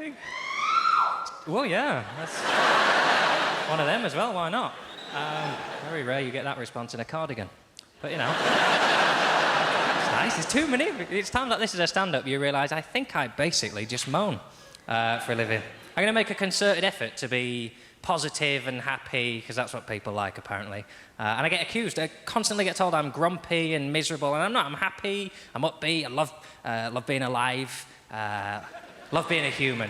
me? Well, yeah, that's one of them as well, why not? Very rare you get that response in a cardigan. But, you know, it's nice, there's too many. It's times like this as a stand-up you realise I think I basically just moan for a living. I'm going to make a concerted effort to be positive and happy, because that's what people like, apparently. And I get accused, I constantly get told I'm grumpy and miserable, and I'm not. I'm happy, I'm upbeat, I love being alive, love being a human.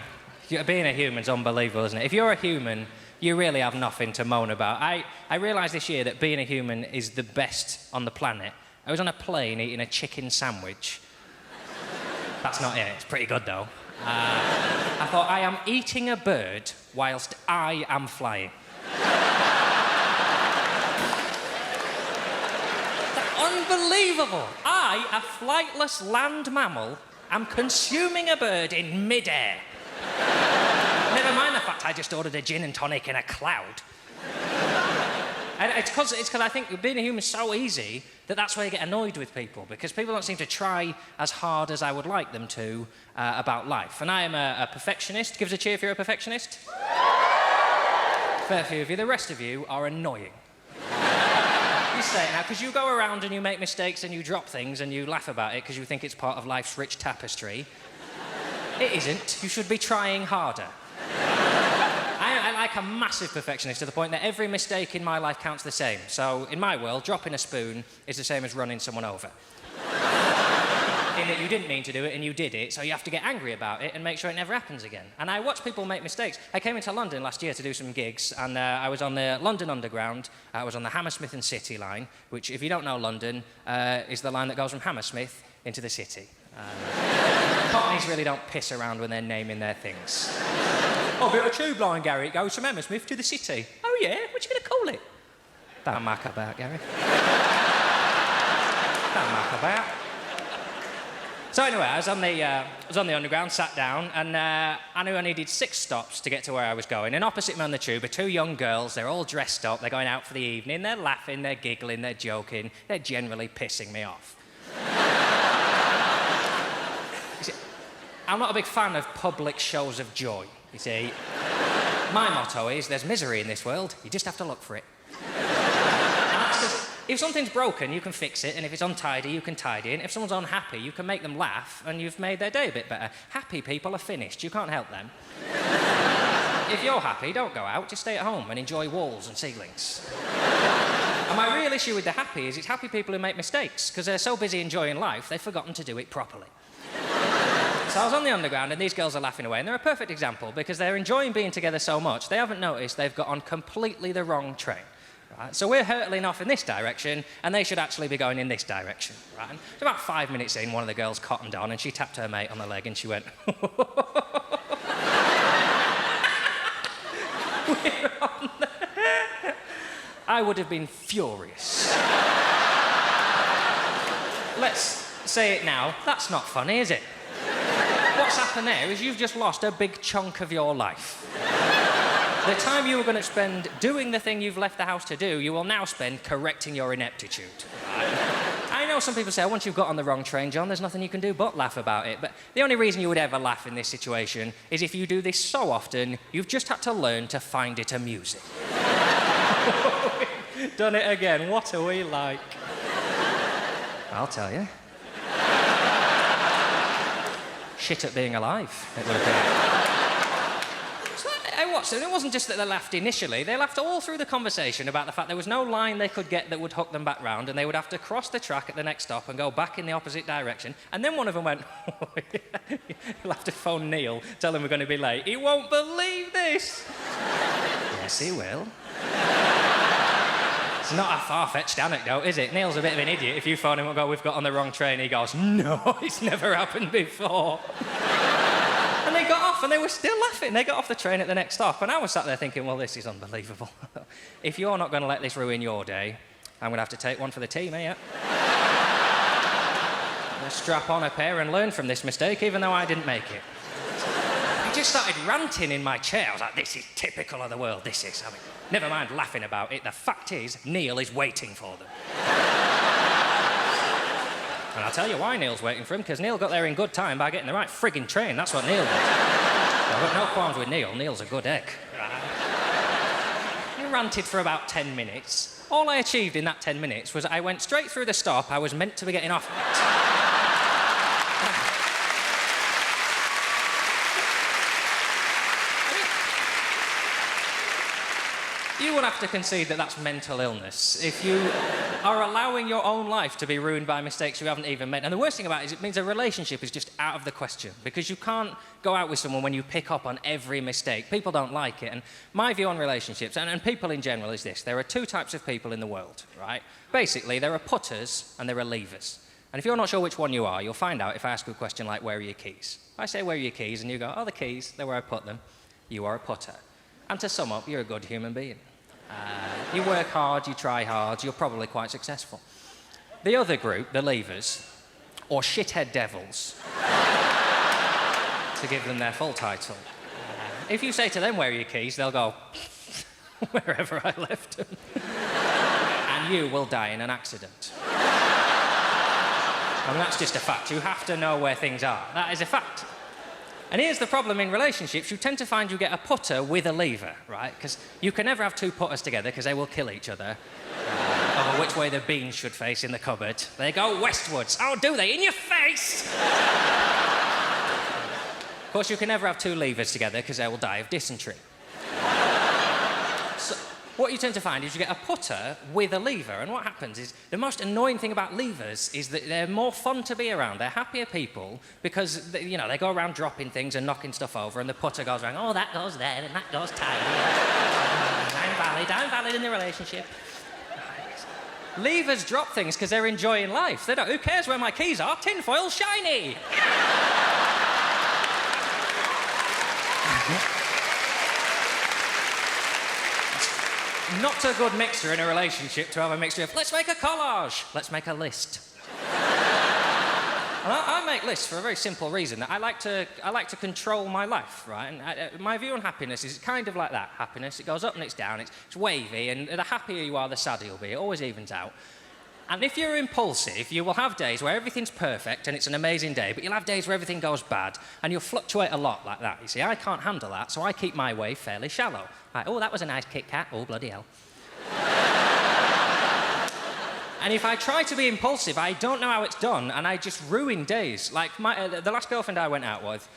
Being a human's unbelievable, isn't it? If you're a human, you really have nothing to moan about. I realised this year that being a human is the best on the planet. I was on a plane eating a chicken sandwich. That's not it, it's pretty good though. I thought, I am eating a bird whilst I am flying. Unbelievable! I, a flightless land mammal, am consuming a bird in mid-air. Never mind the fact I just ordered a gin and tonic in a cloud. And it's because I think being a human is so easy that that's why you get annoyed with people, because people don't seem to try as hard as I would like them to about life. And I am a perfectionist. Give us a cheer if you're a perfectionist. Fair few of you. The rest of you are annoying. You say it now, because you go around and you make mistakes and you drop things and you laugh about it because you think it's part of life's rich tapestry. It isn't. You should be trying harder. I like a massive perfectionist to the point that every mistake in my life counts the same. So, in my world, dropping a spoon is the same as running someone over. In that you didn't mean to do it and you did it, so you have to get angry about it and make sure it never happens again. And I watch people make mistakes. I came into London last year to do some gigs, and I was on the London Underground. I was on the Hammersmith and City line, which, if you don't know London, is the line that goes from Hammersmith into the city. Cockneys really don't piss around when they're naming their things. Oh, but a tube line, Gary. It goes from Hammersmith to the city. Oh, yeah? What you going to call it? Don't muck about, Gary. Don't muck about. So anyway, I was on the Underground, sat down, and I knew I needed 6 stops to get to where I was going. And opposite me on the tube are 2 young girls. They're all dressed up. They're going out for the evening. They're laughing, they're giggling, they're joking. They're generally pissing me off. I'm not a big fan of public shows of joy, you see. My motto is, there's misery in this world, you just have to look for it. If something's broken, you can fix it, and if it's untidy, you can tidy it. If someone's unhappy, you can make them laugh, and you've made their day a bit better. Happy people are finished, you can't help them. If you're happy, don't go out, just stay at home and enjoy walls and ceilings. And my real issue with the happy is it's happy people who make mistakes, because they're so busy enjoying life, they've forgotten to do it properly. So I was on the Underground, and these girls are laughing away, and they're a perfect example, because they're enjoying being together so much, they haven't noticed they've got on completely the wrong train. Right? So we're hurtling off in this direction, and they should actually be going in this direction. Right? And so about 5 minutes in, one of the girls cottoned on, and she tapped her mate on the leg, and she went... We're on the... I would have been furious. Let's say it now, that's not funny, is it? What's happened there is you've just lost a big chunk of your life. The time you were going to spend doing the thing you've left the house to do, you will now spend correcting your ineptitude. I know some people say, once you've got on the wrong train, John, there's nothing you can do but laugh about it. But the only reason you would ever laugh in this situation is if you do this so often, you've just had to learn to find it amusing. Done it again. What are we like? I'll tell you. Shit at being alive, it would appear. So I watched it. It wasn't just that they laughed initially. They laughed all through the conversation about the fact there was no line they could get that would hook them back round, and they would have to cross the track at the next stop and go back in the opposite direction. And then one of them went, oh, yeah. You'll have to phone Neil, tell him we're going to be late. He won't believe this. Yes, he will. It's not a far-fetched anecdote, is it? Neil's a bit of an idiot. If you phone him and go, we've got on the wrong train, he goes, no, it's never happened before. And they got off, and they were still laughing. They got off the train at the next stop, and I was sat there thinking, well, this is unbelievable. If you're not going to let this ruin your day, I'm going to have to take one for the team, eh? Let's strap on a pair and learn from this mistake, even though I didn't make it. I just started ranting in my chair. I was like, this is typical of the world, this is. I mean, never mind laughing about it. The fact is, Neil is waiting for them. And I'll tell you why Neil's waiting for him, because Neil got there in good time by getting the right frigging train. That's what Neil did. I've got no qualms with Neil. Neil's a good egg. He ranted for about 10 minutes. All I achieved in that 10 minutes was I went straight through the stop I was meant to be getting off at. You will have to concede that that's mental illness. If you are allowing your own life to be ruined by mistakes you haven't even made. And the worst thing about it is it means a relationship is just out of the question, because you can't go out with someone when you pick up on every mistake. People don't like it. And my view on relationships, and people in general, is this. There are two types of people in the world, right? Basically, there are putters and there are leavers. And if you're not sure which one you are, you'll find out if I ask you a question like, where are your keys? If I say, where are your keys? And you go, oh, the keys, they're where I put them. You are a putter. And to sum up, you're a good human being. You work hard, you try hard, you're probably quite successful. The other group, the leavers, or shithead devils, to give them their full title. If you say to them, where are your keys, they'll go, wherever I left them. And you will die in an accident. I mean, that's just a fact. You have to know where things are. That is a fact. And here's the problem in relationships. You tend to find you get a putter with a lever, right? Because you can never have two putters together because they will kill each other over which way the beans should face in the cupboard. They go westwards. Oh, do they? In your face! Of course, you can never have two levers together because they will die of dysentery. So what you tend to find is you get a putter with a lever, and what happens is the most annoying thing about levers is that they're more fun to be around. They're happier people because, they go around dropping things and knocking stuff over, and the putter goes around, oh, that goes there, and that goes tidy. I'm valid in the relationship. Levers drop things because they're enjoying life. They don't, who cares where my keys are? Tinfoil's shiny! Not a good mixture in a relationship to have a mixture of, let's make a collage, let's make a list. And I make lists for a very simple reason. That I like to control my life, right? And my view on happiness is kind of like that. Happiness, it goes up and it's down, it's wavy, and the happier you are, the sadder you'll be. It always evens out. And if you're impulsive, you will have days where everything's perfect and it's an amazing day, but you'll have days where everything goes bad, and you'll fluctuate a lot like that. You see, I can't handle that, so I keep my wave fairly shallow. Like, oh, that was a nice Kit Kat. Oh, bloody hell. And if I try to be impulsive, I don't know how it's done, and I just ruin days. Like, the last girlfriend I went out with,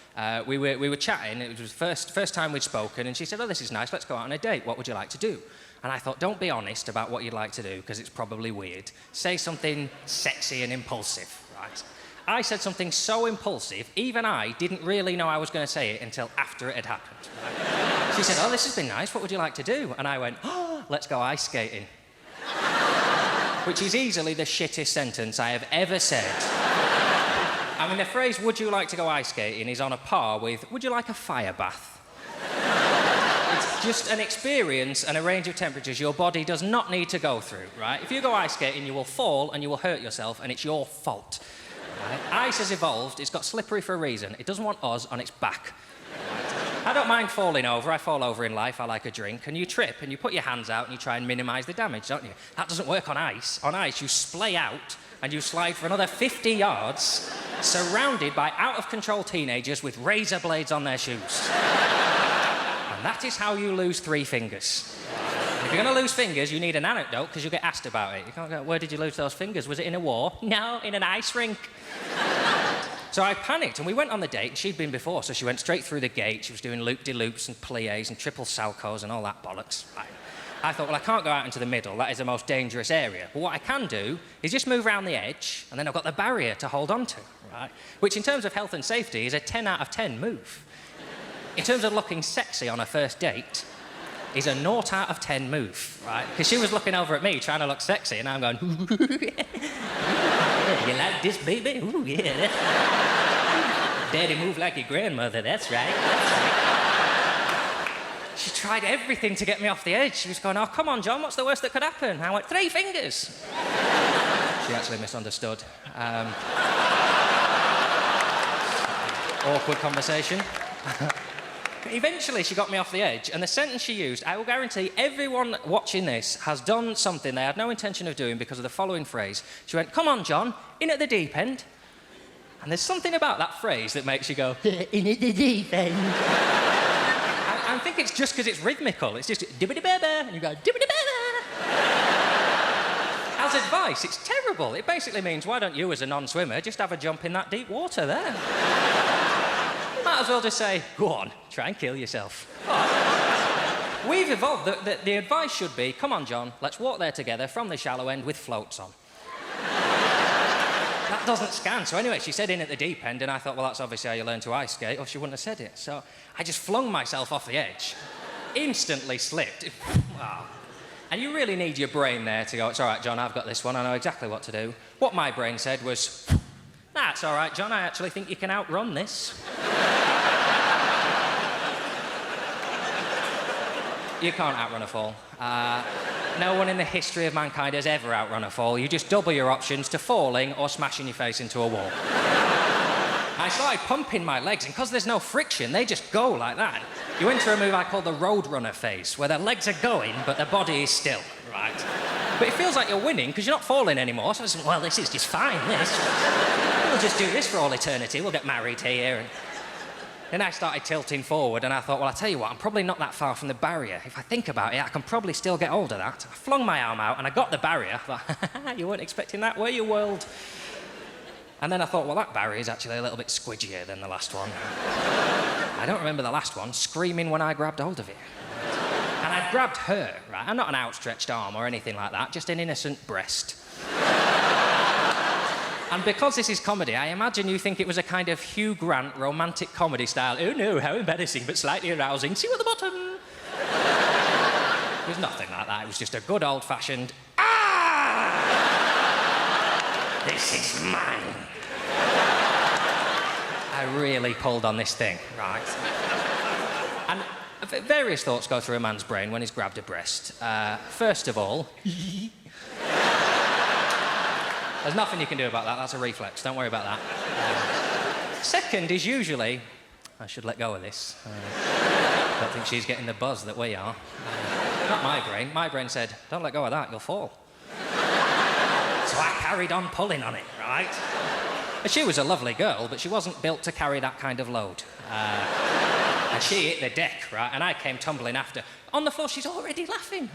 we were chatting. It was the first time we'd spoken, and she said, oh, this is nice, let's go out on a date. What would you like to do? And I thought, don't be honest about what you'd like to do, because it's probably weird. Say something sexy and impulsive, right? I said something so impulsive, even I didn't really know I was going to say it until after it had happened. Right? She said, oh, this has been nice, what would you like to do? And I went, oh, let's go ice skating. Which is easily the shittest sentence I have ever said. I mean, the phrase, would you like to go ice skating, is on a par with, would you like a fire bath? It's just an experience and a range of temperatures your body does not need to go through, right? If you go ice skating, you will fall and you will hurt yourself, and it's your fault. Right? Ice has evolved, it's got slippery for a reason. It doesn't want us on its back. Right? I don't mind falling over, I fall over in life, I like a drink, and you trip and you put your hands out and you try and minimise the damage, don't you? That doesn't work on ice. On ice, you splay out and you slide for another 50 yards, surrounded by out-of-control teenagers with razor blades on their shoes. And that is how you lose 3 fingers. If you're going to lose fingers, you need an anecdote, because you'll get asked about it. You can't go, where did you lose those fingers? Was it in a war? No, in an ice rink. So I panicked, and we went on the date, and she'd been before, so she went straight through the gate. She was doing loop-de-loops and pliés and triple salcos and all that bollocks. I thought, well, I can't go out into the middle. That is the most dangerous area. But what I can do is just move around the edge, and then I've got the barrier to hold on to, right? Which, in terms of health and safety, is a 10 out of 10 move. In terms of looking sexy on a first date, is a 0 out of 10 move, right? Because she was looking over at me trying to look sexy, and I'm going, you like this, baby? Ooh, yeah, that's right. Daddy, move like your grandmother, that's right, that's right. She tried everything to get me off the edge. She was going, oh, come on, John, what's the worst that could happen? I went, 3 fingers. She actually misunderstood. Awkward conversation. Eventually, she got me off the edge, and the sentence she used, I will guarantee everyone watching this has done something they had no intention of doing because of the following phrase. She went, come on, John, in at the deep end. And there's something about that phrase that makes you go, In at the deep end. I think it's just because it's rhythmical. It's just dibbity-ba-ba, and you go dibbity-ba-ba. As advice, it's terrible. It basically means, why don't you, as a non-swimmer, just have a jump in that deep water there? You might as well just say, go on, try and kill yourself. But we've evolved. The advice should be, come on, John, let's walk there together from the shallow end with floats on. That doesn't scan. So anyway, she said in at the deep end, and I thought, well, that's obviously how you learn to ice skate, or she wouldn't have said it. So I just flung myself off the edge, instantly slipped. Wow. And you really need your brain there to go, it's all right, John, I've got this one, I know exactly what to do. What my brain said was, that's all right, John, I actually think you can outrun this. You can't outrun a fall. No one in the history of mankind has ever outrun a fall. You just double your options to falling or smashing your face into a wall. I started pumping my legs, and because there's no friction, they just go like that. You enter a move I call the roadrunner phase, where the legs are going, but the body is still, right? But it feels like you're winning, because you're not falling anymore, so it's, well, this is just fine, this. We'll just do this for all eternity, we'll get married here. And then I started tilting forward, and I thought, well, I'll tell you what, I'm probably not that far from the barrier. If I think about it, I can probably still get hold of that. I flung my arm out, and I got the barrier. I thought, you weren't expecting that, were you, world? And then I thought, well, that barrier is actually a little bit squidgier than the last one. I don't remember the last one screaming when I grabbed hold of it. And I grabbed her, right? I'm not an outstretched arm or anything like that, just an innocent breast. And because this is comedy, I imagine you think it was a kind of Hugh Grant romantic comedy style. Oh no, how embarrassing, but slightly arousing. See you at the bottom. It was nothing like that. It was just a good old-fashioned, ah! This is mine. I really pulled on this thing, right? And various thoughts go through a man's brain when he's grabbed a breast. First of all, there's nothing you can do about that. That's a reflex. Don't worry about that. Second is usually, I should let go of this. Don't think she's getting the buzz that we are. Not my brain. My brain said, don't let go of that, you'll fall. So I carried on pulling on it, right? She was a lovely girl, but she wasn't built to carry that kind of load. And she hit the deck, right? And I came tumbling after. On the floor, she's already laughing,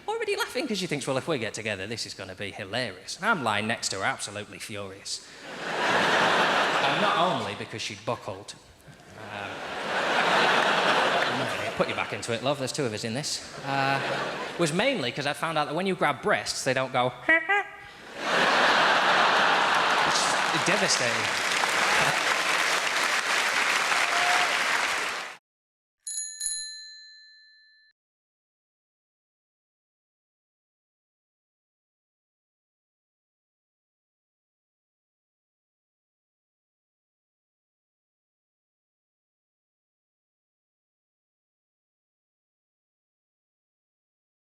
because she thinks, well, if we get together, this is going to be hilarious. And I'm lying next to her, absolutely furious. And not only because she'd buckled. Put you back into it, love, there's two of us in this. Was mainly because I found out that when you grab breasts, they don't go... It's devastating.